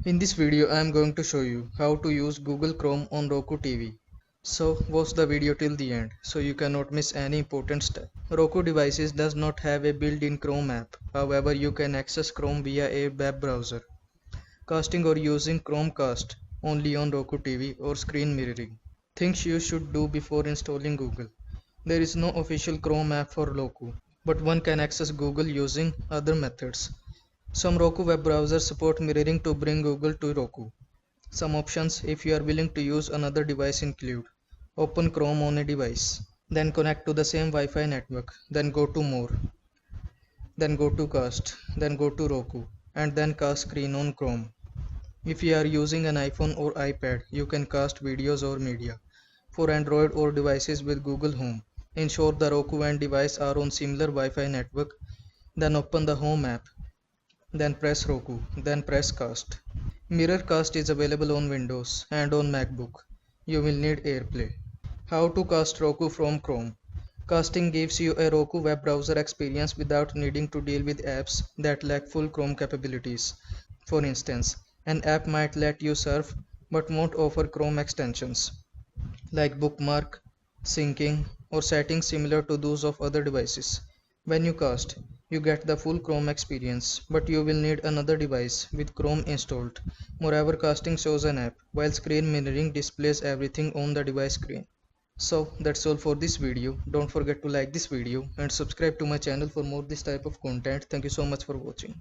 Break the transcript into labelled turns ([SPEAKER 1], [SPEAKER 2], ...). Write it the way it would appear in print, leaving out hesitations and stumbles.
[SPEAKER 1] In this video I am going to show you how to use Google Chrome on Roku TV. So watch the video till the end so you cannot miss any important step. Roku devices does not have a built-in Chrome app. However, you can access Chrome via a web browser. Casting or using Chromecast only on Roku TV or screen mirroring. Things you should do before installing Google. There is no official Chrome app for Roku, but one can access Google using other methods. Some Roku web browsers support mirroring to bring Google to Roku. Some options, if you are willing to use another device, include: open Chrome on a device, then connect to the same Wi-Fi network, then go to More, then go to Cast, then go to Roku, and then cast screen on Chrome. If you are using an iPhone or iPad, you can cast videos or media. For Android or devices with Google Home, ensure the Roku and device are on similar Wi-Fi network, then open the Home app, then press Roku, then press Cast. Mirrorcast is available on Windows and on MacBook. You will need AirPlay. How to cast Roku from Chrome. Casting gives you a Roku web browser experience without needing to deal with apps that lack full Chrome capabilities. For instance, an app might let you surf but won't offer Chrome extensions like bookmark, syncing, or settings similar to those of other devices. When you cast, you get the full Chrome experience, but you will need another device with Chrome installed. Moreover, casting shows an app, while screen mirroring displays everything on the device screen. So that's all for this video. Don't forget to like this video and subscribe to my channel for more this type of content. Thank you so much for watching.